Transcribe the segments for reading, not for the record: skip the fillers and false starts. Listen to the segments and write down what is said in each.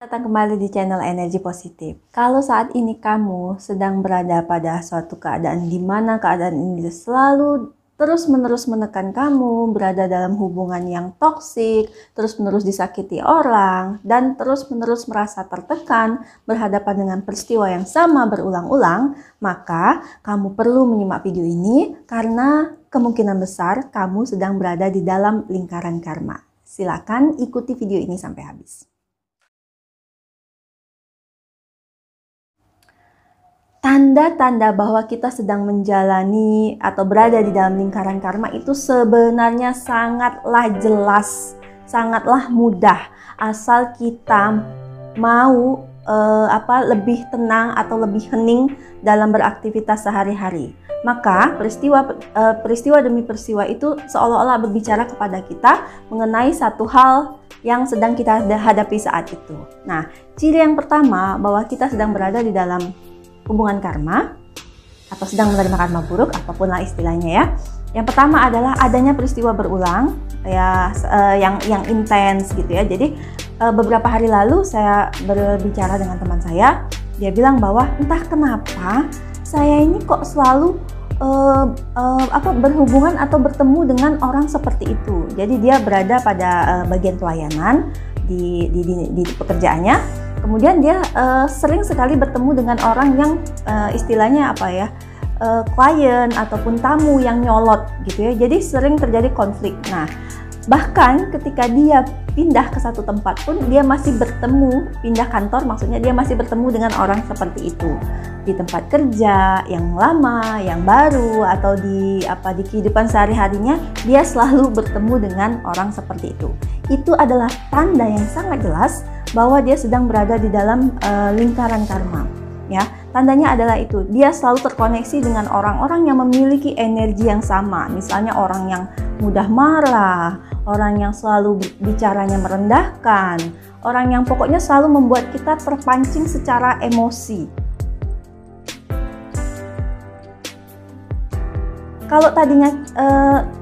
Datang kembali di channel Energi Positif. Kalau saat ini kamu sedang berada pada suatu keadaan di mana keadaan ini selalu terus-menerus menekan kamu, berada dalam hubungan yang toksik, terus-menerus disakiti orang, dan terus-menerus merasa tertekan, berhadapan dengan peristiwa yang sama berulang-ulang, maka kamu perlu menyimak video ini karena kemungkinan besar kamu sedang berada di dalam lingkaran karma. Silakan ikuti video ini sampai habis. Tanda-tanda bahwa kita sedang menjalani atau berada di dalam lingkaran karma itu sebenarnya sangatlah jelas, sangatlah mudah, asal kita mau lebih tenang atau lebih hening dalam beraktivitas sehari-hari. Maka peristiwa demi peristiwa itu seolah-olah berbicara kepada kita mengenai satu hal yang sedang kita hadapi saat itu. Nah, ciri yang pertama bahwa kita sedang berada di dalam hubungan karma atau sedang menerima karma buruk, apapun lah istilahnya ya. Yang pertama adalah adanya peristiwa berulang ya, yang intens gitu ya. Jadi beberapa hari lalu saya berbicara dengan teman saya, dia bilang bahwa entah kenapa saya ini kok selalu berhubungan atau bertemu dengan orang seperti itu. Jadi dia berada pada bagian pelayanan di pekerjaannya. Kemudian dia sering sekali bertemu dengan orang yang istilahnya klien ataupun tamu yang nyolot gitu ya. Jadi sering terjadi konflik. Nah, bahkan ketika dia pindah ke satu tempat pun dia masih bertemu, pindah kantor maksudnya dia masih bertemu dengan orang seperti itu. Di tempat kerja yang lama, yang baru, atau di kehidupan sehari-harinya dia selalu bertemu dengan orang seperti itu. Itu adalah tanda yang sangat jelas bahwa dia sedang berada di dalam lingkaran karma. Ya, tandanya adalah itu. Dia selalu terkoneksi dengan orang-orang yang memiliki energi yang sama. Misalnya orang yang mudah marah, orang yang selalu bicaranya merendahkan, orang yang pokoknya selalu membuat kita terpancing secara emosi. Kalau tadinya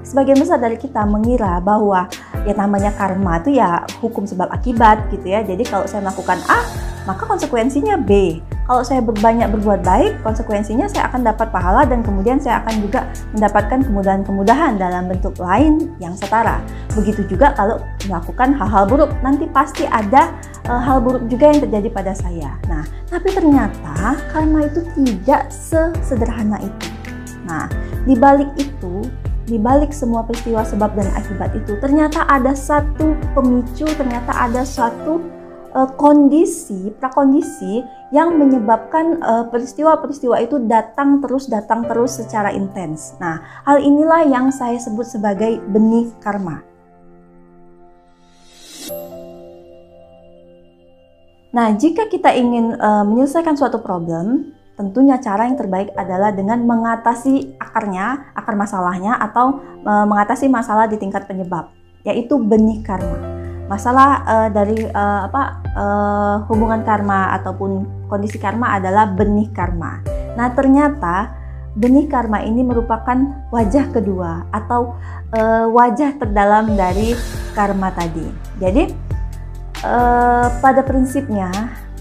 sebagian besar dari kita mengira bahwa ya namanya karma itu ya hukum sebab akibat gitu ya. Jadi kalau saya melakukan A, maka konsekuensinya B. Kalau saya banyak berbuat baik, konsekuensinya saya akan dapat pahala dan kemudian saya akan juga mendapatkan kemudahan-kemudahan dalam bentuk lain yang setara. Begitu juga kalau melakukan hal-hal buruk, nanti pasti ada hal buruk juga yang terjadi pada saya. Nah, tapi ternyata karma itu tidak sesederhana itu. Nah, di balik itu, di balik semua peristiwa sebab dan akibat itu, ternyata ada satu pemicu, ternyata ada suatu prakondisi yang menyebabkan peristiwa-peristiwa itu datang terus secara intens. Nah, hal inilah yang saya sebut sebagai benih karma. Nah, jika kita ingin menyelesaikan suatu problem, tentunya cara yang terbaik adalah dengan mengatasi akarnya, akar masalahnya, atau mengatasi masalah di tingkat penyebab, yaitu benih karma. Masalah dari hubungan karma ataupun kondisi karma adalah benih karma. Nah, ternyata benih karma ini merupakan wajah kedua atau wajah terdalam dari karma tadi. Jadi pada prinsipnya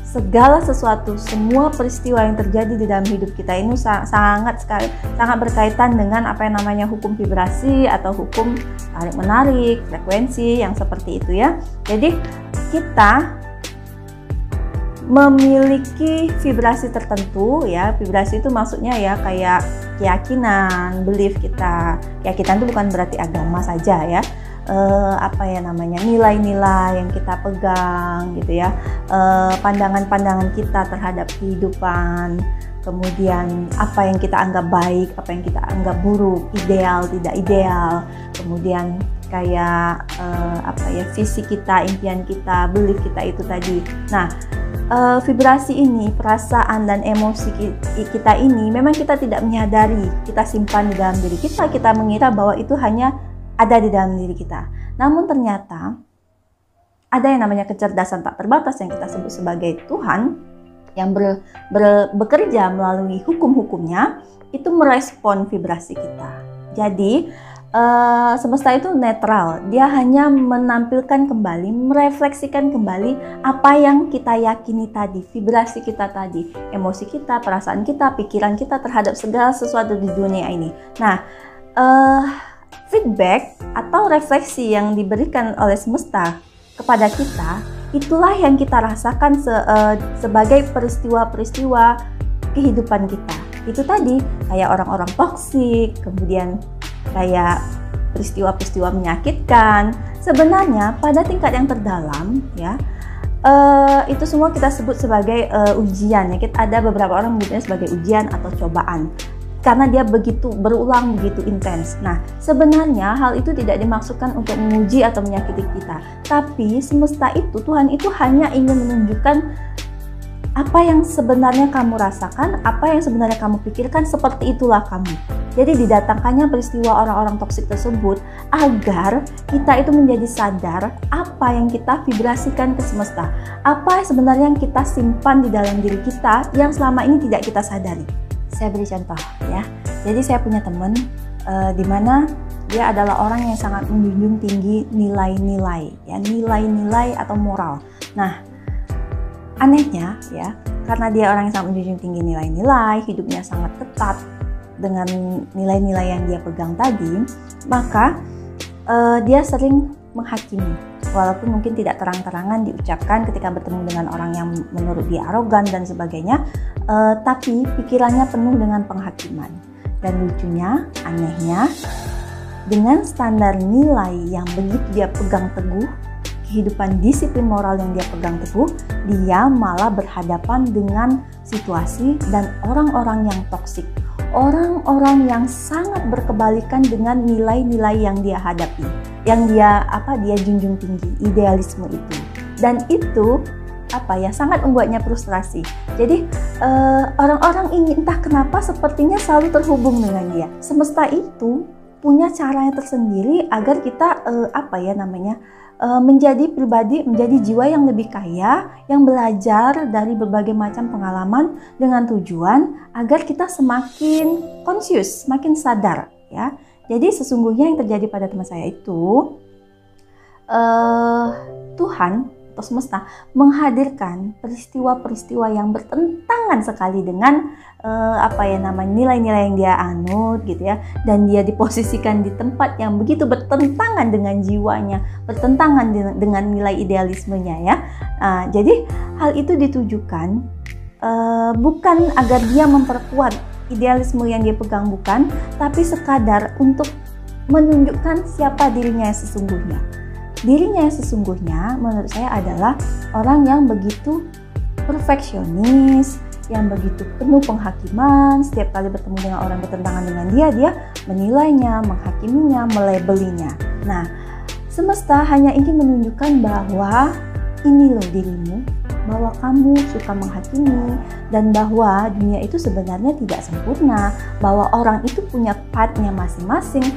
segala sesuatu, semua peristiwa yang terjadi di dalam hidup kita ini sangat berkaitan dengan apa yang namanya hukum vibrasi atau hukum tarik-menarik, frekuensi yang seperti itu ya. Jadi kita memiliki vibrasi tertentu ya. Vibrasi itu maksudnya ya kayak keyakinan, belief kita. Keyakinan itu bukan berarti agama saja ya. Nilai-nilai yang kita pegang gitu ya, pandangan-pandangan kita terhadap kehidupan, kemudian apa yang kita anggap baik, apa yang kita anggap buruk, ideal, tidak ideal, kemudian kayak visi kita, impian kita, belief kita itu tadi. Nah, vibrasi ini, perasaan dan emosi kita ini memang kita tidak menyadari, kita simpan di dalam diri kita mengira bahwa itu hanya ada di dalam diri kita. Namun ternyata ada yang namanya kecerdasan tak terbatas yang kita sebut sebagai Tuhan yang bekerja melalui hukum-hukumnya itu merespon vibrasi kita. Jadi semesta itu netral, dia hanya menampilkan kembali, merefleksikan kembali apa yang kita yakini tadi, vibrasi kita tadi, emosi kita, perasaan kita, pikiran kita terhadap segala sesuatu di dunia ini. Nah, feedback atau refleksi yang diberikan oleh semesta kepada kita, itulah yang kita rasakan sebagai peristiwa-peristiwa kehidupan kita. Itu tadi, kayak orang-orang toksik, kemudian kayak peristiwa-peristiwa menyakitkan. Sebenarnya pada tingkat yang terdalam ya, itu semua kita sebut sebagai ujian ya. Ada beberapa orang menyebutnya sebagai ujian atau cobaan karena dia begitu berulang, begitu intens. Nah, sebenarnya hal itu tidak dimaksudkan untuk menguji atau menyakiti kita, tapi semesta itu, Tuhan itu hanya ingin menunjukkan apa yang sebenarnya kamu rasakan, apa yang sebenarnya kamu pikirkan, seperti itulah kamu. Jadi didatangkannya peristiwa orang-orang toksik tersebut agar kita itu menjadi sadar apa yang kita vibrasikan ke semesta, apa sebenarnya yang kita simpan di dalam diri kita yang selama ini tidak kita sadari. Saya beri contoh ya. Jadi saya punya teman di mana dia adalah orang yang sangat menjunjung tinggi nilai-nilai, ya, nilai-nilai atau moral. Nah, anehnya ya, karena dia orang yang sangat menjunjung tinggi nilai-nilai, hidupnya sangat ketat dengan nilai-nilai yang dia pegang tadi, maka dia sering menghakimi, walaupun mungkin tidak terang-terangan diucapkan ketika bertemu dengan orang yang menurut dia arogan dan sebagainya, tapi pikirannya penuh dengan penghakiman. Dan lucunya, anehnya, dengan standar nilai yang begitu dia pegang teguh, kehidupan disiplin moral yang dia pegang teguh, dia malah berhadapan dengan situasi dan orang-orang yang toksik, orang-orang yang sangat berkebalikan dengan nilai-nilai yang dia hadapi, yang dia junjung tinggi, idealisme itu. Dan itu sangat membuatnya frustrasi. Jadi orang-orang ingin, entah kenapa sepertinya selalu terhubung dengan dia. Semesta itu punya caranya tersendiri agar kita menjadi pribadi, menjadi jiwa yang lebih kaya, yang belajar dari berbagai macam pengalaman dengan tujuan agar kita semakin conscious, semakin sadar ya. Jadi sesungguhnya yang terjadi pada teman saya itu Tuhan atau semesta menghadirkan peristiwa-peristiwa yang bertentangan sekali dengan nilai-nilai yang dia anut gitu ya, dan dia diposisikan di tempat yang begitu bertentangan dengan jiwanya, bertentangan dengan nilai idealismenya ya. Jadi hal itu ditujukan bukan agar dia memperkuat idealisme yang dia pegang, bukan, tapi sekadar untuk menunjukkan siapa dirinya yang sesungguhnya. Dirinya yang sesungguhnya menurut saya adalah orang yang begitu perfeksionis, yang begitu penuh penghakiman. Setiap kali bertemu dengan orang bertentangan dengan dia menilainya, menghakiminya, melabelinya. Nah, semesta hanya ingin menunjukkan bahwa ini loh dirimu, bahwa kamu suka menghakimi, dan bahwa dunia itu sebenarnya tidak sempurna, bahwa orang itu punya path-nya masing-masing,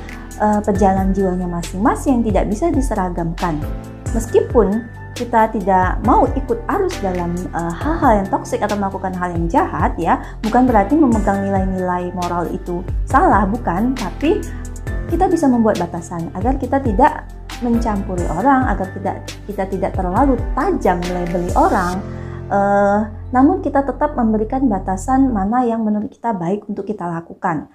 perjalanan jiwanya masing-masing yang tidak bisa diseragamkan. Meskipun kita tidak mau ikut arus dalam hal-hal yang toksik atau melakukan hal yang jahat ya, bukan berarti memegang nilai-nilai moral itu salah, bukan, tapi kita bisa membuat batasan agar kita tidak mencampuri orang, agar kita tidak terlalu tajam melabeli orang, namun kita tetap memberikan batasan mana yang menurut kita baik untuk kita lakukan.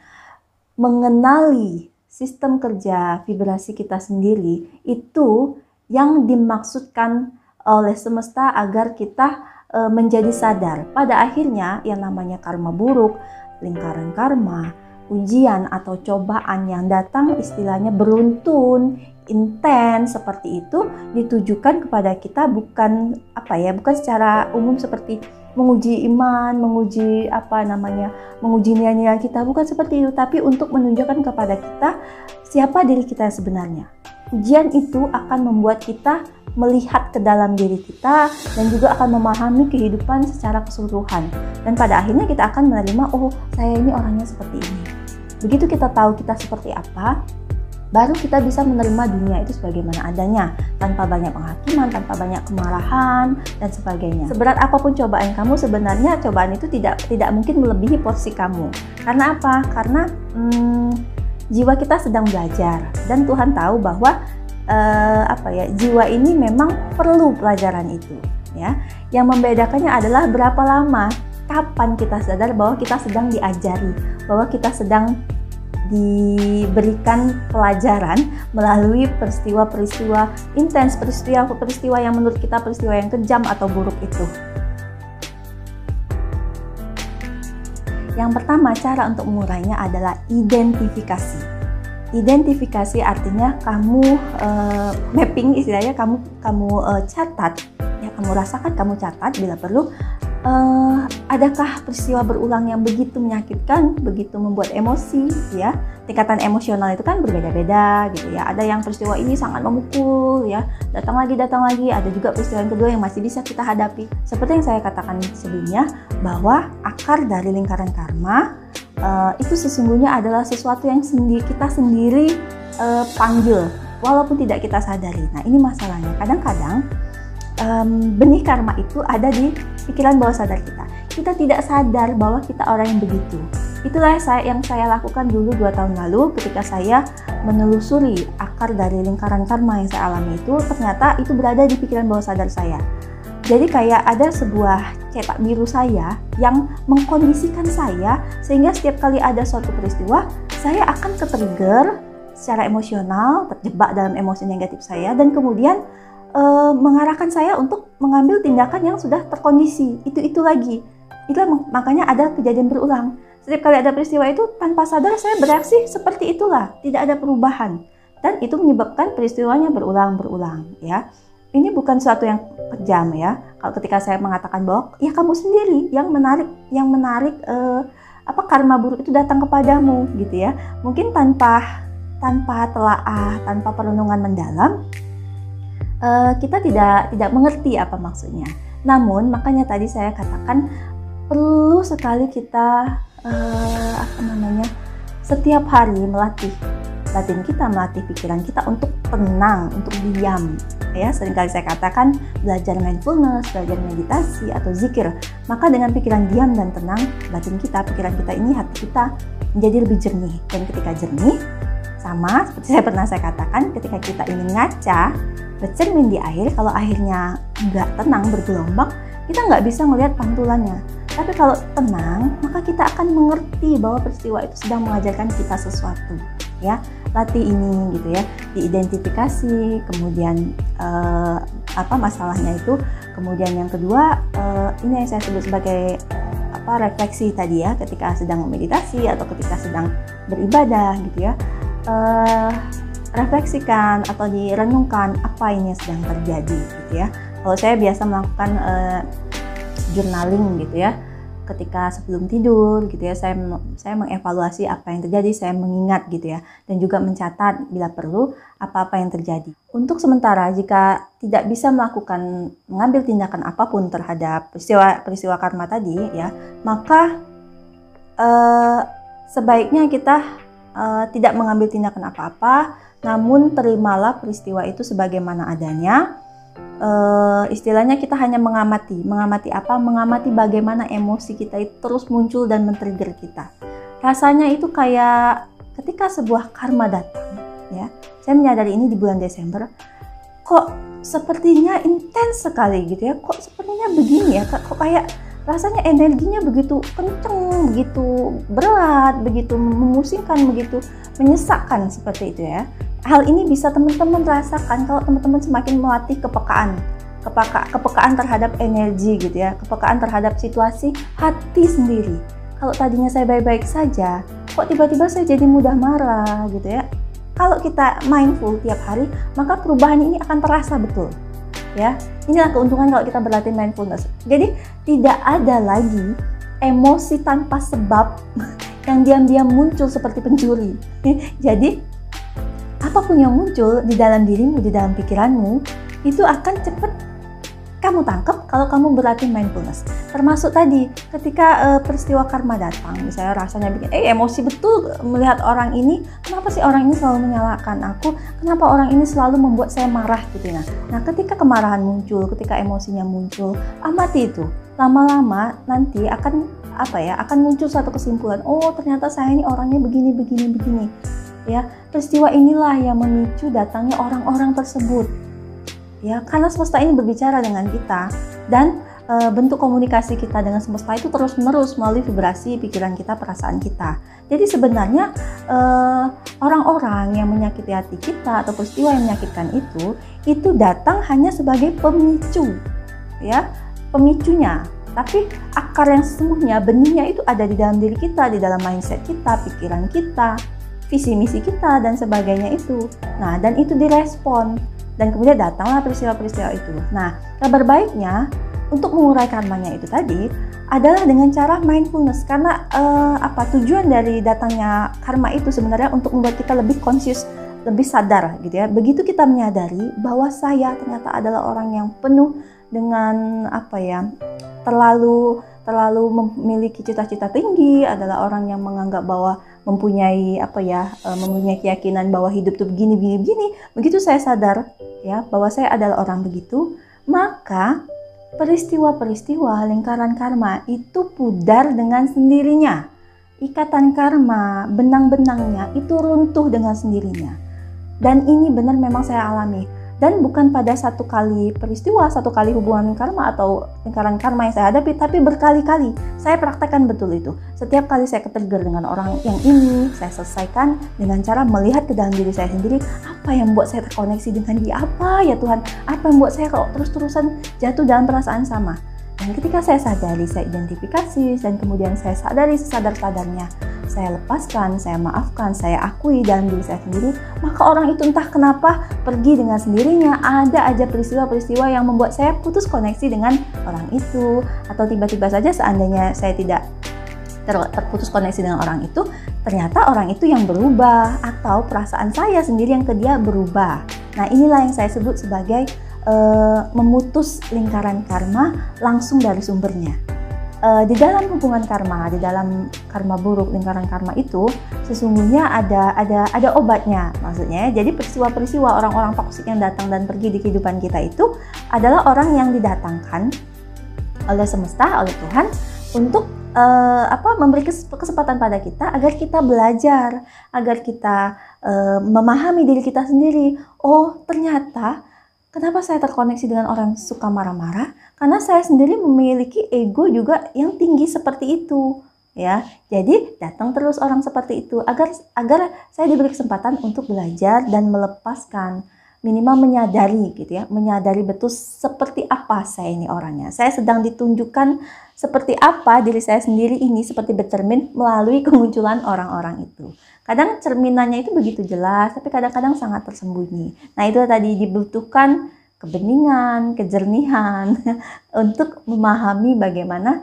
Mengenali sistem kerja vibrasi kita sendiri itu yang dimaksudkan oleh semesta agar kita menjadi sadar. Pada akhirnya yang namanya karma buruk, lingkaran karma, ujian atau cobaan yang datang istilahnya beruntun, intens seperti itu ditujukan kepada kita, bukan secara umum seperti menguji iman, menguji nilai-nilai kita, bukan seperti itu, tapi untuk menunjukkan kepada kita siapa diri kita sebenarnya. Ujian itu akan membuat kita melihat ke dalam diri kita dan juga akan memahami kehidupan secara keseluruhan. Dan pada akhirnya kita akan menerima, oh saya ini orangnya seperti ini. Begitu kita tahu kita seperti apa, baru kita bisa menerima dunia itu sebagaimana adanya, tanpa banyak penghakiman, tanpa banyak kemarahan dan sebagainya. Seberat apapun cobaan kamu, sebenarnya cobaan itu tidak mungkin melebihi porsi kamu. Karena apa? Karena jiwa kita sedang belajar dan Tuhan tahu bahwa jiwa ini memang perlu pelajaran itu, ya. Yang membedakannya adalah berapa lama, kapan kita sadar bahwa kita sedang diajari, bahwa kita sedang diberikan pelajaran melalui peristiwa-peristiwa intens, peristiwa yang menurut kita peristiwa yang kejam atau buruk itu. Yang pertama, cara untuk mengurainya adalah identifikasi. Identifikasi artinya kamu mapping, istilahnya kamu catat, ya, kamu rasakan, kamu catat bila perlu. Adakah peristiwa berulang yang begitu menyakitkan, begitu membuat emosi, ya. Tingkatan emosional itu kan berbeda-beda gitu ya. Ada yang peristiwa ini sangat memukul, ya, datang lagi. Ada juga peristiwa yang kedua yang masih bisa kita hadapi. Seperti yang saya katakan sebelumnya, bahwa akar dari lingkaran karma itu sesungguhnya adalah sesuatu yang kita sendiri panggil, walaupun tidak kita sadari. Nah, ini masalahnya. Kadang-kadang benih karma itu ada di pikiran bawah sadar kita. Kita tidak sadar bahwa kita orang yang begitu. Itulah yang saya lakukan dulu 2 tahun lalu ketika saya menelusuri akar dari lingkaran karma yang saya alami itu. Ternyata itu berada di pikiran bawah sadar saya. Jadi kayak ada sebuah cetak biru saya yang mengkondisikan saya sehingga setiap kali ada suatu peristiwa, saya akan ke-trigger secara emosional, terjebak dalam emosi negatif saya, dan kemudian mengarahkan saya untuk mengambil tindakan yang sudah terkondisi itu lagi. Itulah makanya ada kejadian berulang. Setiap kali ada peristiwa itu, tanpa sadar saya bereaksi seperti itulah, tidak ada perubahan, dan itu menyebabkan peristiwanya berulang, ya. Ini bukan sesuatu yang kejam, ya. Kalau ketika saya mengatakan bahwa ya kamu sendiri yang menarik karma buruk itu datang kepadamu, gitu ya. Mungkin tanpa telaah, tanpa perenungan mendalam, kita tidak mengerti apa maksudnya. Namun makanya tadi saya katakan perlu sekali kita setiap hari melatih batin kita, melatih pikiran kita untuk tenang, untuk diam. Ya, seringkali saya katakan belajar mindfulness, belajar meditasi atau zikir. Maka dengan pikiran diam dan tenang, batin kita, pikiran kita ini, hati kita menjadi lebih jernih. Dan ketika jernih, sama seperti saya katakan, ketika kita ingin ngaca, bercermin di air, kalau airnya nggak tenang, bergelombang, kita nggak bisa melihat pantulannya. Tapi kalau tenang, maka kita akan mengerti bahwa peristiwa itu sedang mengajarkan kita sesuatu. Ya, latih ini gitu ya, diidentifikasi, kemudian masalahnya itu, kemudian yang kedua ini yang saya sebut sebagai refleksi tadi ya, ketika sedang meditasi atau ketika sedang beribadah gitu ya. Refleksikan atau direnungkan apa ini yang sedang terjadi gitu ya. Kalau saya biasa melakukan journaling gitu ya, ketika sebelum tidur gitu ya, saya mengevaluasi apa yang terjadi, saya mengingat gitu ya, dan juga mencatat bila perlu apa-apa yang terjadi. Untuk sementara jika tidak bisa mengambil tindakan apapun terhadap peristiwa karma tadi ya, maka sebaiknya kita tidak mengambil tindakan apa-apa, namun terimalah peristiwa itu sebagaimana adanya. Istilahnya kita hanya mengamati apa? Mengamati bagaimana emosi kita itu terus muncul dan men-trigger kita. Rasanya itu kayak ketika sebuah karma datang, ya. Saya menyadari ini di bulan Desember. Kok sepertinya intens sekali gitu ya? Kok sepertinya begini ya? Kok kayak rasanya energinya begitu kenceng, begitu berat, begitu memusingkan, begitu menyesakkan seperti itu ya. Hal ini bisa teman-teman rasakan kalau teman-teman semakin melatih kepekaan terhadap energi gitu ya, kepekaan terhadap situasi hati sendiri. Kalau tadinya saya baik-baik saja, kok tiba-tiba saya jadi mudah marah gitu ya. Kalau kita mindful tiap hari, maka perubahan ini akan terasa betul. Ya, inilah keuntungan kalau kita berlatih mindfulness. Jadi tidak ada lagi emosi tanpa sebab yang diam-diam muncul seperti pencuri. Jadi apapun yang muncul di dalam dirimu, di dalam pikiranmu, itu akan cepat kamu tangkap kalau kamu berlatih mindfulness. Termasuk tadi, ketika peristiwa karma datang, misalnya rasanya bikin emosi betul melihat orang ini, kenapa sih orang ini selalu menyalahkan aku, kenapa orang ini selalu membuat saya marah gitu. Nah, ketika kemarahan muncul, ketika emosinya muncul, amati itu. Lama-lama nanti akan muncul satu kesimpulan, oh ternyata saya ini orangnya begini. Ya, peristiwa inilah yang memicu datangnya orang-orang tersebut. Ya, karena semesta ini berbicara dengan kita, dan bentuk komunikasi kita dengan semesta itu terus-menerus melalui vibrasi pikiran kita, perasaan kita. Jadi sebenarnya orang-orang yang menyakiti hati kita atau peristiwa yang menyakitkan itu datang hanya sebagai pemicu, ya, pemicunya. Tapi akar yang sesungguhnya, benihnya itu ada di dalam diri kita, di dalam mindset kita, pikiran kita, visi misi kita dan sebagainya itu. Nah, dan itu direspon dan kemudian datanglah peristiwa-peristiwa itu. Nah, kabar baiknya untuk mengurai karmanya itu tadi adalah dengan cara mindfulness, karena tujuan dari datangnya karma itu sebenarnya untuk membuat kita lebih conscious, lebih sadar gitu ya. Begitu kita menyadari bahwa saya ternyata adalah orang yang penuh dengan terlalu memiliki cita-cita tinggi, adalah orang yang menganggap bahwa mempunyai mempunyai keyakinan bahwa hidup itu begini. Begitu saya sadar ya bahwa saya adalah orang begitu, maka peristiwa-peristiwa lingkaran karma itu pudar dengan sendirinya. Ikatan karma, benang-benangnya itu runtuh dengan sendirinya. Dan ini benar memang saya alami. Dan bukan pada satu kali peristiwa, satu kali hubungan karma atau lingkaran karma yang saya hadapi, tapi berkali-kali. Saya praktekkan betul itu. Setiap kali saya ketrigger dengan orang yang ini, saya selesaikan dengan cara melihat ke dalam diri saya sendiri. Apa yang membuat saya terkoneksi dengan dia? Apa ya Tuhan? Apa yang membuat saya kok terus-terusan jatuh dalam perasaan sama? Dan ketika saya sadari, saya identifikasi, dan kemudian saya sadari sesadar-sadarnya, saya lepaskan, saya maafkan, saya akui dalam diri saya sendiri, maka orang itu entah kenapa pergi dengan sendirinya. Ada aja peristiwa-peristiwa yang membuat saya putus koneksi dengan orang itu, atau tiba-tiba saja seandainya saya tidak terputus koneksi dengan orang itu, ternyata orang itu yang berubah, atau perasaan saya sendiri yang ke dia berubah. Nah, inilah yang saya sebut sebagai memutus lingkaran karma langsung dari sumbernya. Di dalam hubungan karma, di dalam karma buruk, lingkaran karma itu sesungguhnya ada obatnya, maksudnya. Jadi peristiwa-peristiwa orang-orang toksik yang datang dan pergi di kehidupan kita itu adalah orang yang didatangkan oleh semesta, oleh Tuhan untuk memberi kesempatan pada kita agar kita belajar, agar kita memahami diri kita sendiri. Oh, ternyata kenapa saya terkoneksi dengan orang yang suka marah-marah? Karena saya sendiri memiliki ego juga yang tinggi seperti itu, ya. Jadi datang terus orang seperti itu agar saya diberi kesempatan untuk belajar dan melepaskan, minimal menyadari gitu ya, menyadari betul seperti apa saya ini orangnya. Saya sedang ditunjukkan seperti apa diri saya sendiri ini, seperti bercermin melalui kemunculan orang-orang itu. Kadang cerminannya itu begitu jelas, tapi kadang-kadang sangat tersembunyi. Nah, itu tadi dibutuhkan kebeningan, kejernihan untuk memahami bagaimana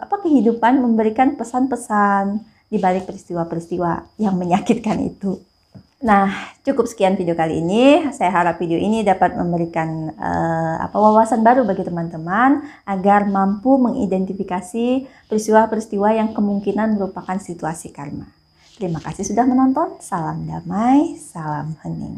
kehidupan memberikan pesan-pesan di balik peristiwa-peristiwa yang menyakitkan itu. Nah, cukup sekian video kali ini. Saya harap video ini dapat memberikan wawasan baru bagi teman-teman agar mampu mengidentifikasi peristiwa-peristiwa yang kemungkinan merupakan situasi karma. Terima kasih sudah menonton. Salam damai, salam hening.